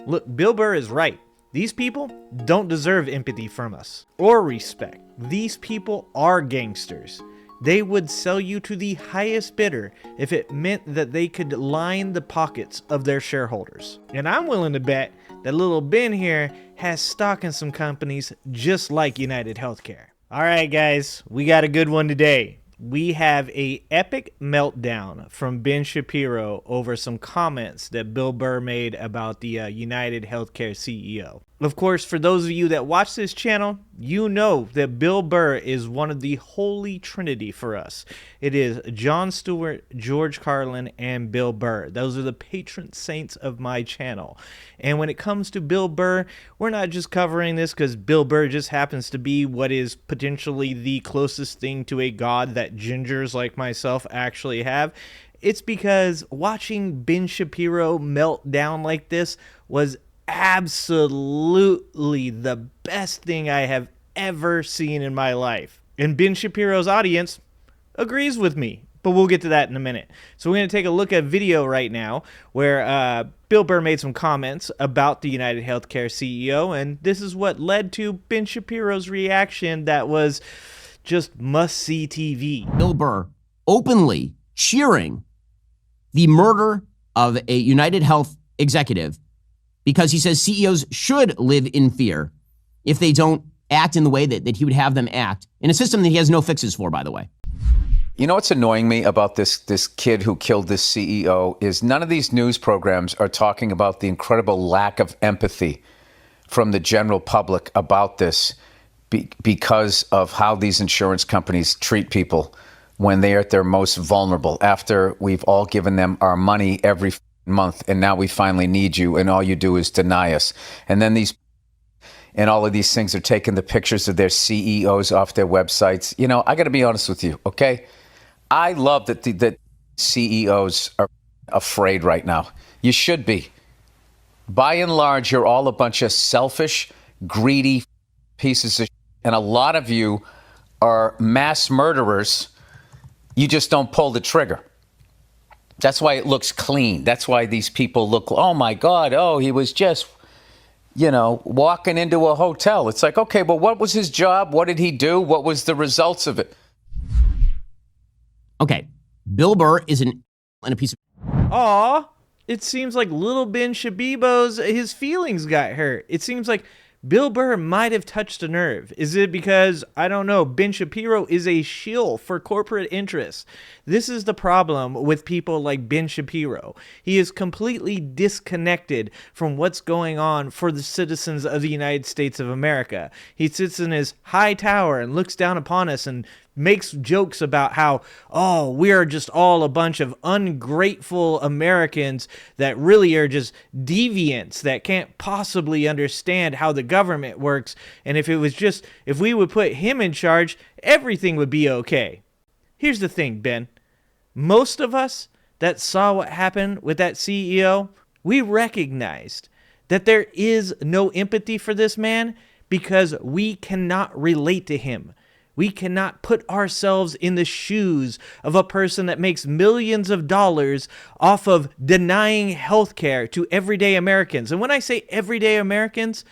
Look, Bill Burr is right. These people don't deserve empathy from us or respect. These people are gangsters. They would sell you to the highest bidder if it meant that they could line the pockets of their shareholders. And I'm willing to bet that little Ben here has stock in some companies just like United Healthcare. All right, guys, we got a good one today. We have a epic meltdown from Ben Shapiro over some comments that Bill Burr made about the United Healthcare CEO. Of course, for those of you that watch this channel, you know that Bill Burr is one of the holy trinity for us. It is Jon Stewart, George Carlin, and Bill Burr. Those are the patron saints of my channel. And when it comes to Bill Burr, we're not just covering this because Bill Burr just happens to be what is potentially the closest thing to a god that gingers like myself actually have. It's because watching Ben Shapiro melt down like this was absolutely the best thing I have ever seen in my life. And Ben Shapiro's audience agrees with me, but we'll get to that in a minute. So we're going to take a look at a video right now where Bill Burr made some comments about the United Healthcare CEO, and this is what led to Ben Shapiro's reaction that was just must-see TV. Bill Burr openly cheering the murder of a United Health executive because he says CEOs should live in fear if they don't act in the way that he would have them act in a system that he has no fixes for, by the way. You know what's annoying me about this kid who killed this CEO is none of these news programs are talking about the incredible lack of empathy from the general public about this because of how these insurance companies treat people when they are at their most vulnerable, after we've all given them our money every month and now we finally need you and all you do is deny us. And then all of these things are taking the pictures of their CEOs off their websites. You know, I got to be honest with you, okay? I love that that CEOs are afraid right now. You should be. By and large, you're all a bunch of selfish, greedy pieces of shit. And a lot of you are mass murderers. You just don't pull the trigger. That's why it looks clean. That's why these people look, oh my God, oh, he was just, walking into a hotel. It's like, okay, but what was his job? What did he do? What was the results of it? Okay, Bill Burr is a piece of... Aw, it seems like little Ben Shabibo's, his feelings got hurt. It seems like Bill Burr might have touched a nerve. Is it because, I don't know, Ben Shapiro is a shill for corporate interests? This is the problem with people like Ben Shapiro. He is completely disconnected from what's going on for the citizens of the United States of America. He sits in his high tower and looks down upon us and makes jokes about how, oh, we are just all a bunch of ungrateful Americans that really are just deviants that can't possibly understand how the government works. And if we would put him in charge, everything would be okay. Here's the thing, Ben. Most of us that saw what happened with that CEO, we recognized that there is no empathy for this man because we cannot relate to him. We cannot put ourselves in the shoes of a person that makes millions of dollars off of denying health care to everyday Americans. And when I say everyday Americans,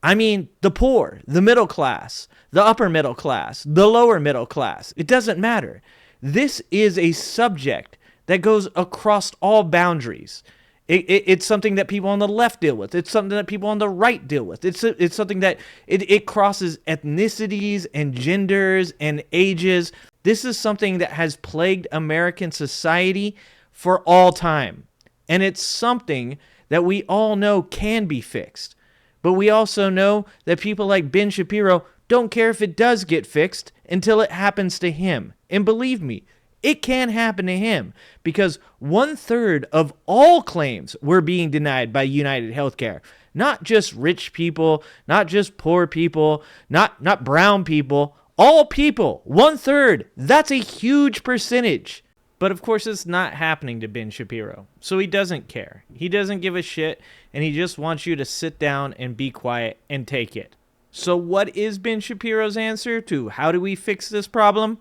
I mean the poor, the middle class, the upper middle class, the lower middle class. It doesn't matter. This is a subject that goes across all boundaries. It's something that people on the left deal with. It's something that people on the right deal with. It's something that it crosses ethnicities and genders and ages. This is something that has plagued American society for all time. And it's something that we all know can be fixed. But we also know that people like Ben Shapiro don't care if it does get fixed until it happens to him. And believe me, it can happen to him because 1/3 of all claims were being denied by United Healthcare. Not just rich people, not just poor people, not brown people, all people. 1/3. That's a huge percentage. But of course, it's not happening to Ben Shapiro. So he doesn't care. He doesn't give a shit, and he just wants you to sit down and be quiet and take it. So what is Ben Shapiro's answer to how do we fix this problem?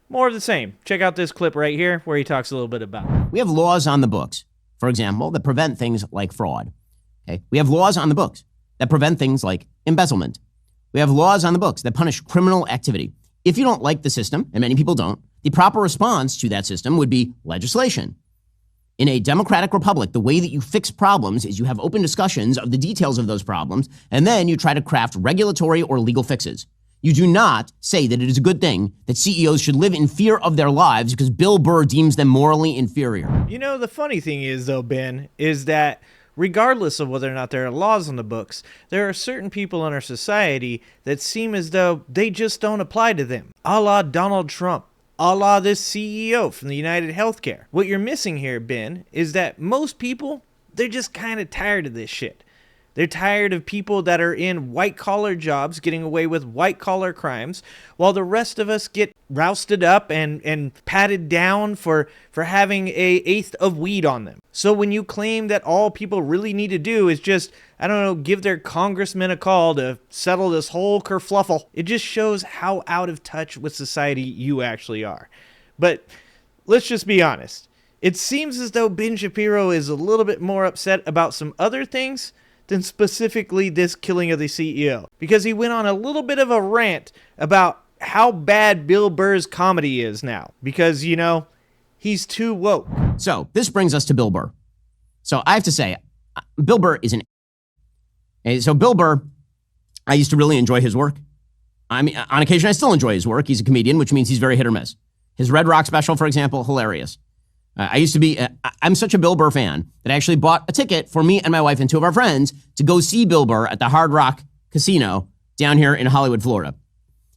More of the same. Check out this clip right here where he talks a little bit about it. We have laws on the books, for example, that prevent things like fraud. Okay? We have laws on the books that prevent things like embezzlement. We have laws on the books that punish criminal activity. If you don't like the system, and many people don't, the proper response to that system would be legislation. In a democratic republic, the way that you fix problems is you have open discussions of the details of those problems, and then you try to craft regulatory or legal fixes. You do not say that it is a good thing that CEOs should live in fear of their lives because Bill Burr deems them morally inferior. You know, the funny thing is, though, Ben, is that regardless of whether or not there are laws on the books, there are certain people in our society that seem as though they just don't apply to them. A la Donald Trump. A la this CEO from the United Healthcare. What you're missing here, Ben, is that most people, they're just kind of tired of this shit. They're tired of people that are in white-collar jobs getting away with white-collar crimes, while the rest of us get rousted up and patted down for having an eighth of weed on them. So when you claim that all people really need to do is just, I don't know, give their congressman a call to settle this whole kerfluffle, it just shows how out of touch with society you actually are. But let's just be honest. It seems as though Ben Shapiro is a little bit more upset about some other things than specifically this killing of the CEO, because he went on a little bit of a rant about how bad Bill Burr's comedy is now, because, you know, he's too woke. So this brings us to Bill Burr. So I have to say, Bill Burr is an... So Bill Burr, I used to really enjoy his work. I mean, on occasion, I still enjoy his work. He's a comedian, which means he's very hit or miss. His Red Rock special, for example, hilarious. I'm such a Bill Burr fan that I actually bought a ticket for me and my wife and two of our friends to go see Bill Burr at the Hard Rock Casino down here in Hollywood, Florida.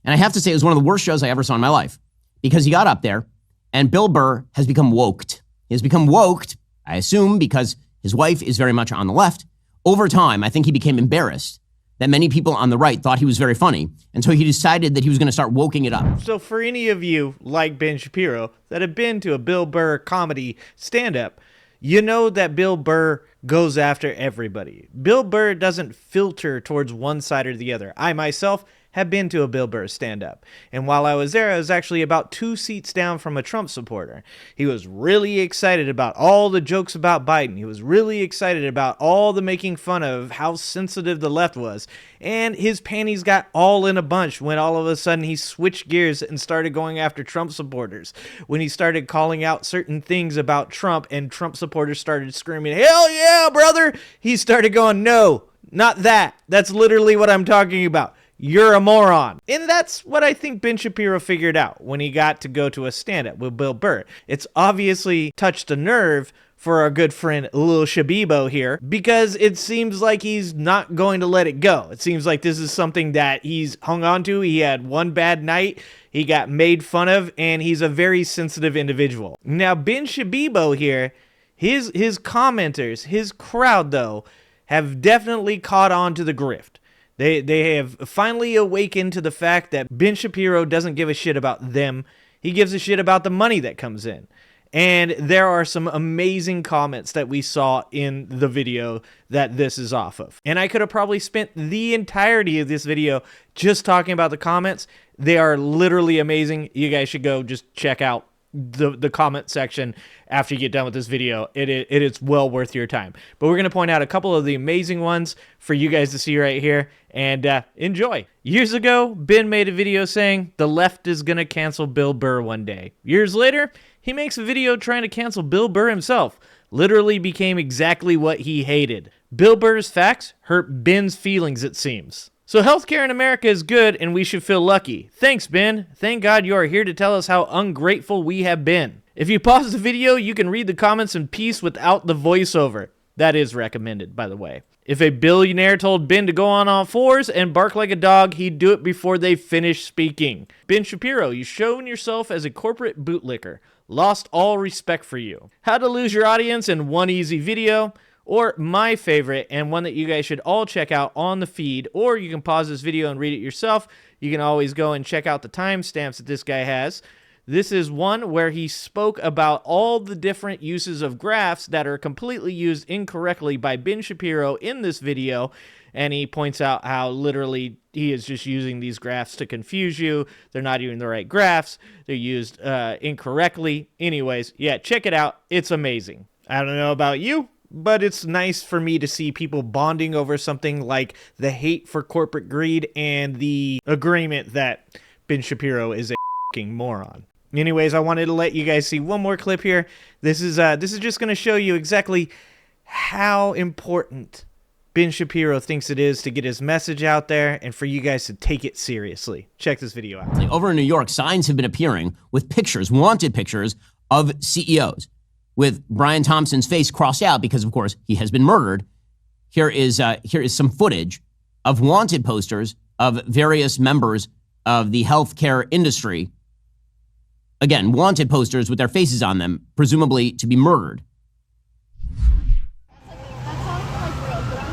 And I have to say, it was one of the worst shows I ever saw in my life, because he got up there and Bill Burr has become woked. He has become woked, I assume, because his wife is very much on the left. Over time, I think he became embarrassed that many people on the right thought he was very funny, and so he decided that he was going to start woking it up. So for any of you, like Ben Shapiro, that have been to a Bill Burr comedy stand-up, you know that Bill Burr goes after everybody. Bill Burr doesn't filter towards one side or the other. I myself have been to a Bill Burr stand-up, and while I was there, I was actually about 2 seats down from a Trump supporter. He was really excited about all the jokes about Biden. He was really excited about all the making fun of how sensitive the left was, and his panties got all in a bunch when all of a sudden he switched gears and started going after Trump supporters. When he started calling out certain things about Trump and Trump supporters started screaming, "Hell yeah, brother!" He started going, "No, not that. That's literally what I'm talking about. You're a moron." And that's what I think Ben Shapiro figured out when he got to go to a stand-up with Bill Burr. It's obviously touched a nerve for our good friend Lil Shabibo here, because it seems like he's not going to let it go. It seems like this is something that he's hung on to. He had one bad night, he got made fun of, and he's a very sensitive individual. Now, Ben Shabibo here, his commenters, his crowd, though, have definitely caught on to the grift. They have finally awakened to the fact that Ben Shapiro doesn't give a shit about them. He gives a shit about the money that comes in. And there are some amazing comments that we saw in the video that this is off of. And I could have probably spent the entirety of this video just talking about the comments. They are literally amazing. You guys should go just check out the comment section after you get done with this video. It is well worth your time. But we're going to point out a couple of the amazing ones for you guys to see right here, and enjoy. Years ago, Ben made a video saying the left is going to cancel Bill Burr one day. Years later, he makes a video trying to cancel Bill Burr himself. Literally became exactly what he hated. Bill Burr's facts hurt Ben's feelings, it seems. So healthcare in America is good, and we should feel lucky. Thanks, Ben. Thank God you are here to tell us how ungrateful we have been. If you pause the video, you can read the comments in peace without the voiceover. That is recommended, by the way. If a billionaire told Ben to go on all fours and bark like a dog, he'd do it before they finished speaking. Ben Shapiro, you've shown yourself as a corporate bootlicker. Lost all respect for you. How to lose your audience in one easy video. Or my favorite, and one that you guys should all check out on the feed, or you can pause this video and read it yourself. You can always go and check out the timestamps that this guy has. This is one where he spoke about all the different uses of graphs that are completely used incorrectly by Ben Shapiro in this video, and he points out how literally he is just using these graphs to confuse you. They're not even the right graphs. They're used incorrectly. Anyways, yeah, check it out. It's amazing. I don't know about you, but it's nice for me to see people bonding over something like the hate for corporate greed and the agreement that Ben Shapiro is a fucking moron. Anyways, I wanted to let you guys see one more clip here. This is just going to show you exactly how important Ben Shapiro thinks it is to get his message out there and for you guys to take it seriously. Check this video out. Over in New York, signs have been appearing with pictures, wanted pictures of CEOs with Brian Thompson's face crossed out because, of course, he has been murdered. Here is some footage of wanted posters of various members of the healthcare industry. Again, wanted posters with their faces on them, presumably to be murdered.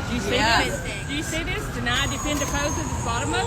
Do you see this? Do you see this? Deny, defend, oppose at the bottom of it?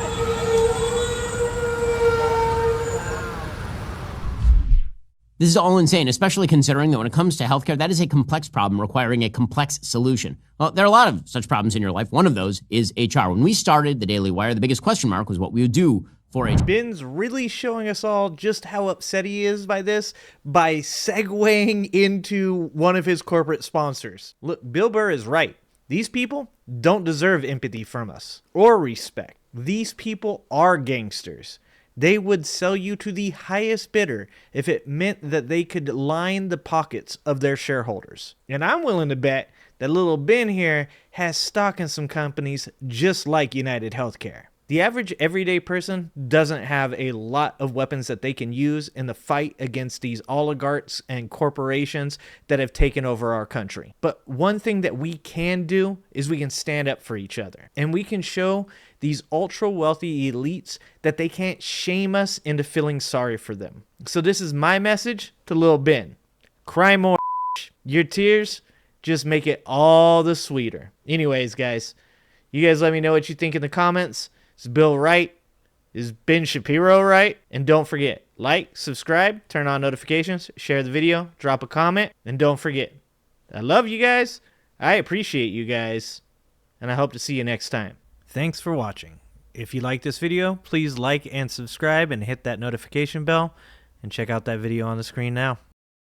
This is all insane, especially considering that when it comes to healthcare, that is a complex problem requiring a complex solution. Well, there are a lot of such problems in your life. One of those is HR. When we started the Daily Wire, the biggest question mark was what we would do for HR. Ben's really showing us all just how upset he is by this by segueing into one of his corporate sponsors. Look, Bill Burr is right. These people don't deserve empathy from us or respect. These people are gangsters. They would sell you to the highest bidder if it meant that they could line the pockets of their shareholders. And I'm willing to bet that little Ben here has stock in some companies just like United Healthcare. The average everyday person doesn't have a lot of weapons that they can use in the fight against these oligarchs and corporations that have taken over our country. But one thing that we can do is we can stand up for each other. And we can show these ultra wealthy elites that they can't shame us into feeling sorry for them. So this is my message to Lil Ben. Cry more. Your tears just make it all the sweeter. Anyways, guys, you guys let me know what you think in the comments. Is Bill right? Is Ben Shapiro right? And don't forget, like, subscribe, turn on notifications, share the video, drop a comment, and don't forget, I love you guys, I appreciate you guys, and I hope to see you next time. Thanks for watching. If you like this video, please like and subscribe and hit that notification bell, and check out that video on the screen now.